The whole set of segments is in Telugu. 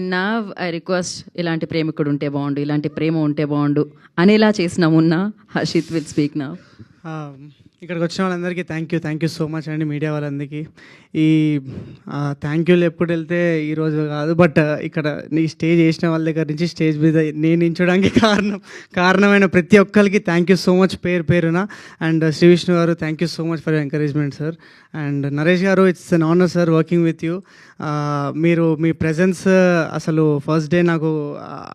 అండ్ నా ఐ రిక్వెస్ట్ ఇలాంటి ప్రేమికుడు ఉంటే బాగుండు, ఇలాంటి ప్రేమ ఉంటే బాగుండు అనేలా చేసిన Munna Harshit will speak now. ఇక్కడికి వచ్చిన వాళ్ళందరికీ థ్యాంక్ యూ సో మచ్ అండి, మీడియా వాళ్ళందరికీ. ఈ థ్యాంక్ యూలు ఎప్పుడు వెళ్తే ఈరోజు కాదు, బట్ ఇక్కడ నీ స్టేజ్ వేసిన వాళ్ళ దగ్గర నుంచి స్టేజ్ మీద నేను నించడానికి కారణమైన ప్రతి ఒక్కరికి థ్యాంక్ యూ సో మచ్ పేరున. And Shri Vishnu garu thank you so much for encouragement sir. And Naresh garu, it's an honour sir working with you. మీరు మీ ప్రెజెన్స్ అసలు ఫస్ట్ డే నాకు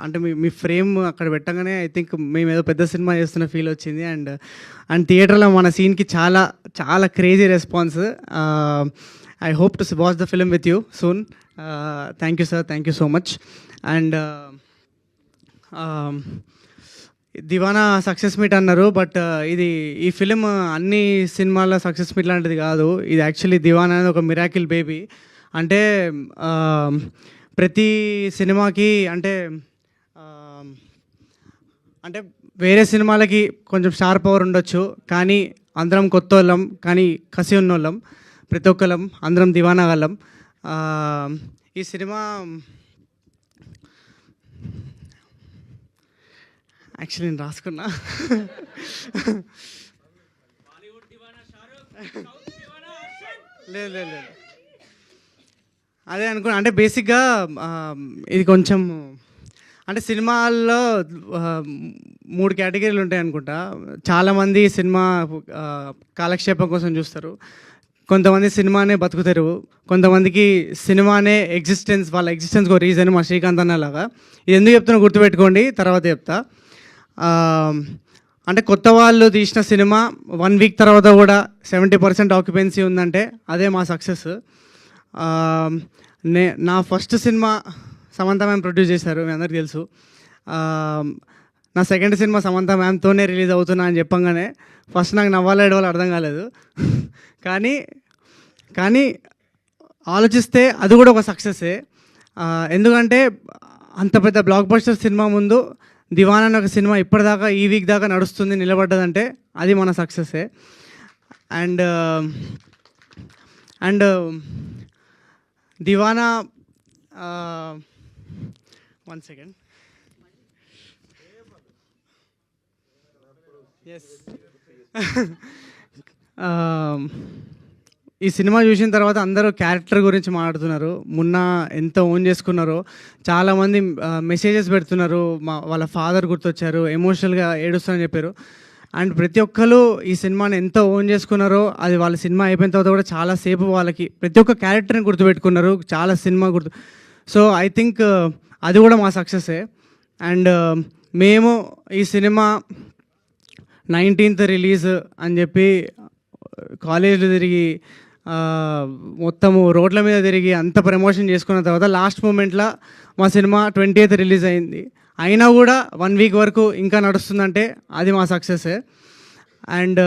అంటే మీ ఫ్రేమ్ అక్కడ పెట్టగానే ఐ థింక్ మేము ఏదో పెద్ద సినిమా చేస్తున్న ఫీల్ వచ్చింది. అండ్ థియేటర్లో మన సీన్కి చాలా చాలా crazy response. I hope to watch the film with you soon. Thank you sir, thank you so much. And Deewana success meet అన్నారు, బట్ ఈ ఫిలిం అన్ని సినిమాల సక్సెస్ మీట్ లాంటిది కాదు. ఇది యాక్చువల్లీ దివానా అనేది ఒక మిరాకిల్ బేబీ. అంటే ప్రతి సినిమాకి అంటే వేరే సినిమాలకి కొంచెం స్టార్ పవర్ ఉండొచ్చు, కానీ అందరం కొత్త వాళ్ళం, కానీ కసి ఉన్నోళ్ళం, ప్రతి ఒక్కళ్ళం అందరం దివానా వాళ్ళం. ఈ సినిమా యాక్చువల్లీ నేను రాసుకున్నా. లేదు అదే అనుకున్నా. అంటే బేసిక్గా ఇది కొంచెం అంటే సినిమాల్లో 3 కేటగిరీలు ఉంటాయి అనుకుంటా. చాలామంది సినిమా కాలక్షేపం కోసం చూస్తారు, కొంతమంది సినిమానే బతుకుతారు, కొంతమందికి సినిమానే వాళ్ళ ఎగ్జిస్టెన్స్కి ఒక రీజన్. మా శ్రీకాంత్ అన్నలాగా. ఇది ఎందుకు చెప్తున్నా గుర్తుపెట్టుకోండి, తర్వాత చెప్తా. అంటే కొత్త వాళ్ళు తీసిన సినిమా 1 వీక్ తర్వాత కూడా 70% ఆక్యుపెన్సీ ఉందంటే అదే మా సక్సెస్. నా first cinema Samantha ma'am produce చేశారు, మీ అందరికీ తెలుసు. నా సెకండ్ సినిమా సమంత మ్యామ్తోనే రిలీజ్ అవుతున్నా అని చెప్పంగానే ఫస్ట్ నాకు నవ్వాలో ఏడవాలో అర్థం కాలేదు. కానీ ఆలోచిస్తే అది కూడా ఒక సక్సెస్సే. ఎందుకంటే అంత పెద్ద బ్లాక్ బస్టర్ సినిమా ముందు దివానా అనే ఒక సినిమా ఇప్పటిదాకా ఈ వీక్ దాకా నడుస్తుంది, నిలబడ్డదంటే అది మన సక్సెస్సే. And Deewana 1 second. ఎస్ ఈ సినిమా చూసిన తర్వాత అందరూ క్యారెక్టర్ గురించి మాట్లాడుతున్నారు. మొన్న ఎంత ఓన్ చేసుకున్నారో చాలామంది మెసేజెస్ పెడుతున్నారు. వాళ్ళ ఫాదర్ గుర్తొచ్చారు, ఎమోషనల్గా ఏడుస్తారని చెప్పారు. అండ్ ప్రతి ఒక్కరు ఈ సినిమాని ఎంత ఓన్ చేసుకున్నారో అది వాళ్ళ సినిమా అయిపోయిన తర్వాత కూడా చాలాసేపు వాళ్ళకి ప్రతి ఒక్క క్యారెక్టర్ని గుర్తుపెట్టుకున్నారు, చాలా సినిమా సో ఐ థింక్ అది కూడా మా సక్సెస్సే. అండ్ మేము ఈ సినిమా 19th రిలీజ్ అని చెప్పి కాలేజీలు తిరిగి మొత్తము రోడ్ల మీద తిరిగి అంత ప్రమోషన్ చేసుకున్న తర్వాత లాస్ట్ మూమెంట్లో మా సినిమా 20th రిలీజ్ అయింది. అయినా కూడా 1 వీక్ వరకు ఇంకా నడుస్తుందంటే అది మా సక్సెస్సే. అండ్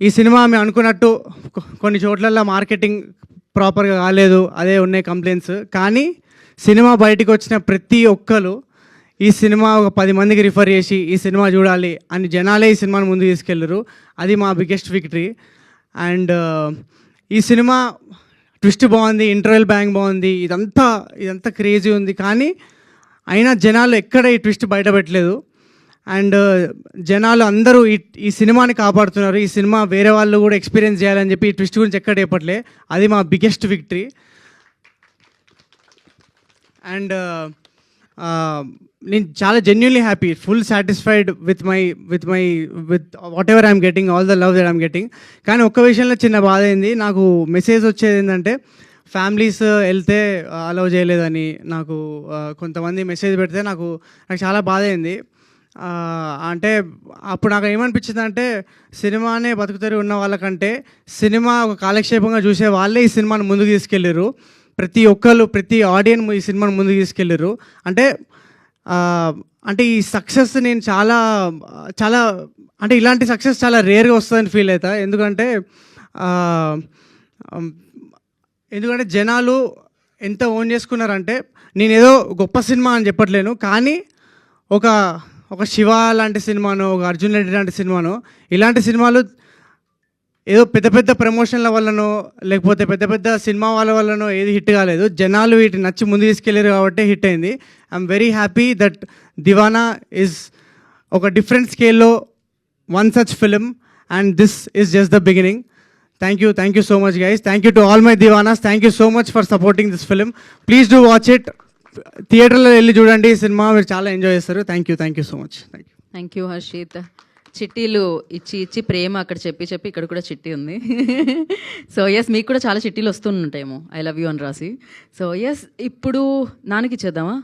ఈ సినిమా మేము అనుకున్నట్టు కొన్ని చోట్లల్లో మార్కెటింగ్ ప్రాపర్గా కాలేదు, అదే ఉన్నాయి కంప్లైంట్స్. కానీ సినిమా బయటికి వచ్చిన ప్రతి ఒక్కరు ఈ సినిమా ఒక 10 మందికి రిఫర్ చేసి ఈ సినిమా చూడాలి అని జనాలే ఈ సినిమాని ముందుకు తీసుకెళ్ళరు. అది మా బిగ్గెస్ట్ విక్టరీ. అండ్ ఈ సినిమా ట్విస్ట్ బాగుంది, ఇంటర్వెల్ బ్యాంగ్ బాగుంది, ఇదంతా క్రేజీ ఉంది. కానీ అయినా జనాలు ఎక్కడ ఈ ట్విస్ట్ బయట పెట్టలేదు. అండ్ జనాలు అందరూ ఈ సినిమాని కాపాడుతున్నారు. ఈ సినిమా వేరే వాళ్ళు కూడా ఎక్స్పీరియన్స్ చేయాలని చెప్పి ఈ ట్విస్ట్ గురించి ఎక్కడ చెప్పట్లే. అది మా బిగ్గెస్ట్ విక్టరీ. అండ్ నేను చాలా genuinely happy, full satisfied with what ever I'm getting, all the love that I'm getting. కానీ ఒక్క విషయంలో చిన్న బాధ అయింది. నాకు మెసేజ్ వచ్చేది ఏంటంటే ఫ్యామిలీస్ వెళ్తే అలౌ చేయలేదని నాకు కొంతమంది మెసేజ్ పెడితే నాకు చాలా బాధ అయింది. అంటే అప్పుడు నాకు ఏమనిపించింది అంటే సినిమానే బతుకుతారు ఉన్న వాళ్ళకంటే సినిమా ఒక కాలక్షేపంగా చూసే వాళ్ళే ఈ సినిమాని ముందుకు తీసుకెళ్ళారు. ప్రతి ఆడియన్స్ ఈ సినిమాని ముందుకు తీసుకెళ్ళారు. అంటే ఈ సక్సెస్ నేను చాలా అంటే ఇలాంటి సక్సెస్ చాలా రేర్గా వస్తుందని ఫీల్ అవుతా. ఎందుకంటే జనాలు ఎంత ఓన్ చేసుకున్నారంటే నేను ఏదో గొప్ప సినిమా అని చెప్పట్లేను, కానీ ఒక శివ లాంటి సినిమానో, ఒక అర్జున్ రెడ్డి లాంటి సినిమానో, ఇలాంటి సినిమాలు ఏదో పెద్ద పెద్ద ప్రమోషన్ల వల్లనో లేకపోతే పెద్ద పెద్ద సినిమా వాళ్ళ వల్లనో ఏది హిట్ కాలేదు. జనాలు వీటిని నచ్చి ముందు తీసుకెళ్ళారు కాబట్టి హిట్ అయింది. I'm very happy that Deewana is ఒక డిఫరెంట్ స్కేల్లో one such film and this is just the beginning. Thank you so much guys. Thank you to all my Deewanas. Thank you so much for supporting this film. Please do watch it. థియేటర్లో వెళ్ళి చూడండి ఈ సినిమా, మీరు చాలా ఎంజాయ్ చేస్తారు. Thank you so much. Thank you Harshit. చిట్టీలు ఇచ్చి ప్రేమ అక్కడ చెప్పి ఇక్కడ కూడా చిట్టి ఉంది. సో ఎస్, మీకు కూడా చాలా చిట్టీలు వస్తుంటాయేమో ఐ లవ్ యూ అని రాసి. సో ఎస్, ఇప్పుడు నాన్నకి ఇచ్చేద్దామా?